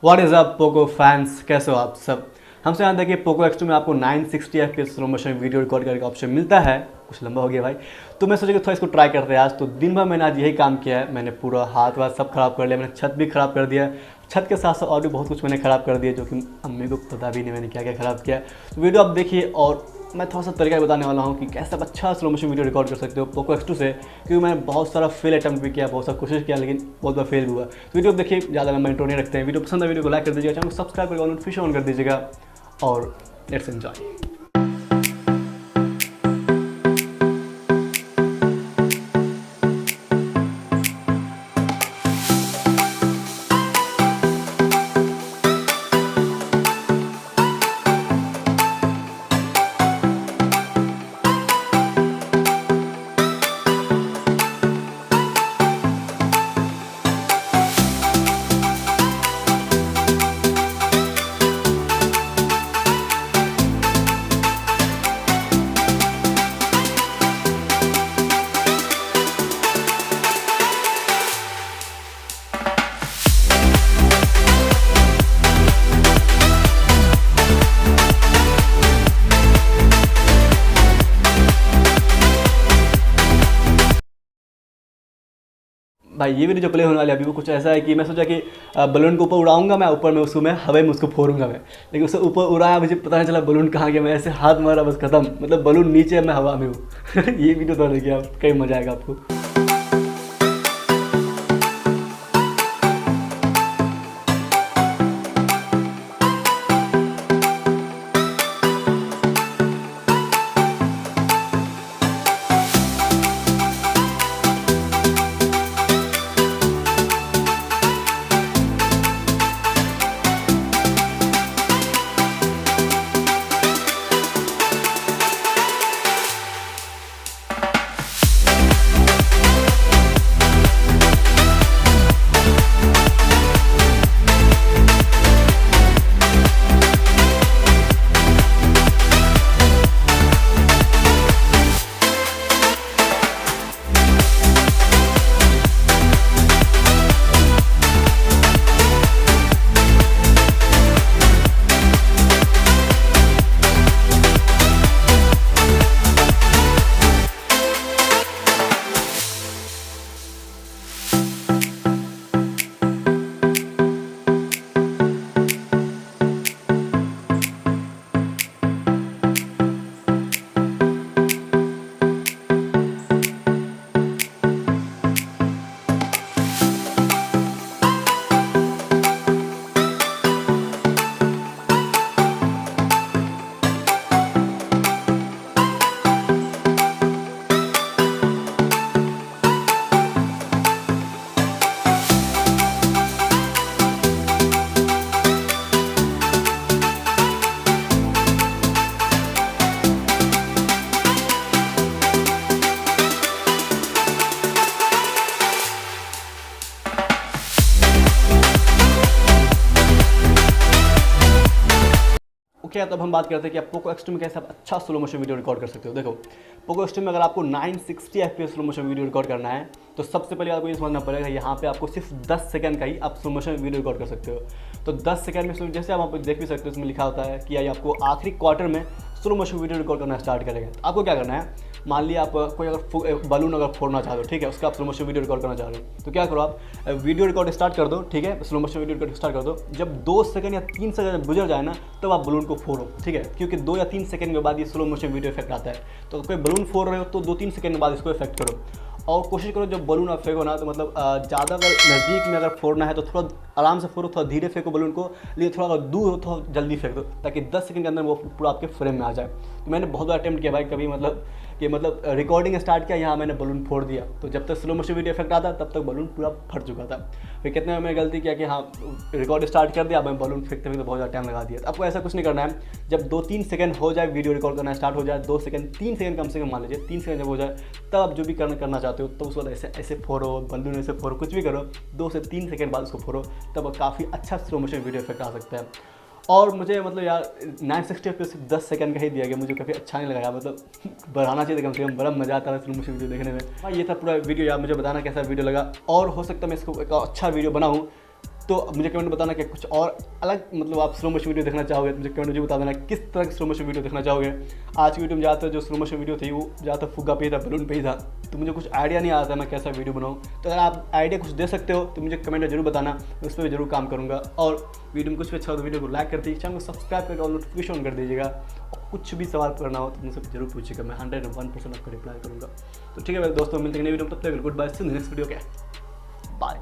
What is up Poco fans, कैसे हो आप सब। हमसे यहाँ देखिए पोको X2 में आपको 960 FPS slow motion video record करने का ऑप्शन मिलता है। कुछ लंबा हो गया भाई, तो मैं सोचा कि थोड़ा इसको ट्राई करते हैं आज। तो दिन भर मैंने आज यही काम किया है। मैंने पूरा हाथ वाथ सब खराब कर लिया, मैंने छत भी खराब कर दिया, छत के साथ साथ और भी बहुत कुछ मैंने ख़राब कर दिया जो कि अम्मी को पता भी नहीं मैंने क्या क्या ख़राब किया। तो वीडियो आप देखिए और मैं थोड़ा सा तरीका बताने वाला हूँ कि कैसे आप अच्छा स्लो मोशन वीडियो रिकॉर्ड कर सकते हो पोको X2 से, क्योंकि मैंने बहुत सारा फेल अटैम्प्ट भी किया, बहुत सारा कोशिश किया, लेकिन बहुत बार फेल भी हुआ। तो वीडियो देखिए, ज़्यादा लंबा इंट्रो नहीं रखते हैं। वीडियो पसंद है वीडियो को लाइक कर दीजिएगा, चैनल को सब्सक्राइब करके नोटिफिकेशन ऑन कर दीजिएगा और लेट्स एंजॉय। भाई ये वीडियो जो प्ले होने वाली है अभी वो कुछ ऐसा है कि मैं सोचा कि बलून को ऊपर उड़ाऊंगा, मैं ऊपर में उसको मैं हवा में उसको फोड़ूंगा मैं, लेकिन उससे ऊपर उड़ाया, मुझे पता नहीं चला बलून कहाँ गया। मैं ऐसे हाथ मारा, बस खत्म, मतलब बलून नीचे है, मैं हवा में हूँ। ये वीडियो तो देखिए आप, कहीं मजा आएगा आपको। ओके, तब हम बात करते हैं कि आप पोको X2 में कैसे आप अच्छा स्लो मोशन वीडियो रिकॉर्ड कर सकते हो। देखो पोको X2 में अगर आपको 960 FPS slow motion video record करना है तो सबसे पहले आपको ये समझना पड़ेगा, यहाँ पे आपको सिर्फ 10 सेकंड का ही आप स्लो मोशन वीडियो रिकॉर्ड कर सकते हो। तो 10 सेकंड में जैसे आप देख भी सकते हो, इसमें लिखा होता है कि ये आपको आखिरी क्वार्टर में स्लो मोशन वीडियो रिकॉर्ड करना स्टार्ट करेगा। तो आपको क्या करना है, मान लिया आप कोई अगर बलून अगर फोड़ना चाहते हो, ठीक है, उसका आप स्लो मोशन वीडियो रिकॉर्ड करना चाह रहे हो, तो क्या करो आप वीडियो रिकॉर्ड स्टार्ट कर दो, ठीक है, slow motion video record start कर दो। जब 2 सेकंड या 3 सेकंड गुजर जाए ना, तब आप बलून को फोड़ो, ठीक है, क्योंकि 2 या 3 सेकंड के बाद ये स्लो मोशन वीडियो इफेक्ट आता है। तो कोई बलून फोड़ रहे हो तो 2-3 सेकंड के बाद इसको इफेक्ट करो। और कोशिश करो जब बलून आप फेंको ना, तो मतलब ज़्यादा अगर नज़दीक में अगर फोड़ना है तो थोड़ा आराम से फोड़ो, थोड़ा धीरे फेंको बलून को, लेकिन थोड़ा अगर दूर हो तो जल्दी फेंक दो, ताकि 10 सेकंड के अंदर वो पूरा आपके फ्रेम में आ जाए। तो मैंने बहुत बार अटेम्प्ट किया भाई, कभी मतलब रिकॉर्डिंग स्टार्ट किया, यहाँ मैंने बलून फोड़ दिया, तो जब तक स्लो मोशन वीडियो इफेक्ट आता तब तक बलून पूरा फट चुका था। फिर कितने में मैंने गलती किया कि हाँ रिकॉर्ड स्टार्ट कर दिया, अब मैं बलून फेंकते हुए तो बहुत ज़्यादा टाइम लगा दिया। आपको ऐसा कुछ नहीं करना है, जब 2-3 सेकंड हो जाए वीडियो रिकॉर्ड करना स्टार्ट हो जाए, 2 सेकंड 3 सेकंड कम से कम मान लीजिए, 3 सेकंड जब हो जाए तब आप जो भी करना चाहते हो तो उस वक्त ऐसे फोड़ो, बलून ऐसे फोड़ो, कुछ भी करो, 2 से 3 सेकंड बाद उसको फोड़ो, तब काफ़ी अच्छा स्लो मोशन वीडियो इफेक्ट आ सकता है। और मुझे मतलब यार 960 पे सिर्फ 10 सेकंड का ही दिया गया, मुझे काफ़ी अच्छा नहीं लगा, मतलब बढ़ाना चाहिए था कम से कम, बड़ा मज़ा आता है स्लो मोशन वीडियो देखने में। हाँ ये था पूरा वीडियो यार, मुझे बताना कैसा वीडियो लगा, और हो सकता है मैं इसको एक अच्छा वीडियो बनाऊँ तो मुझे कमेंट बताना कि कुछ और अलग मतलब आप स्लो मोशन वीडियो देखना चाहोगे, तो मुझे कमेंट मुझे बता देना किस तरह की स्लो मोशन वीडियो देखना चाहोगे। आज की वीडियो में ज़्यादातर जो स्लो मोशन वीडियो थी वो ज़्यादातर फुग्गा पे ही था, बलून पे ही था, तो मुझे कुछ आइडिया नहीं आता मैं कैसा वीडियो बनाऊँ। तो अगर आप आइडिया कुछ दे सकते हो तो मुझे कमेंट में जरूर बताना, उस पर भी जरूर काम करूँगा। और वीडियो में कुछ भी अच्छा हो तो वीडियो को लाइक कर दीजिए, चैनल को सब्सक्राइब करके और नोटिफिकेशन ऑन कर दीजिएगा। और कुछ भी सवाल करना हो तो मुझसे जरूर पूछिएगा, मैं 101% आपको रिप्लाई करूँगा। तो ठीक है मेरे दोस्तों, मिलते हैं नई वीडियो में, तब तक good bye, see you next video के बाय।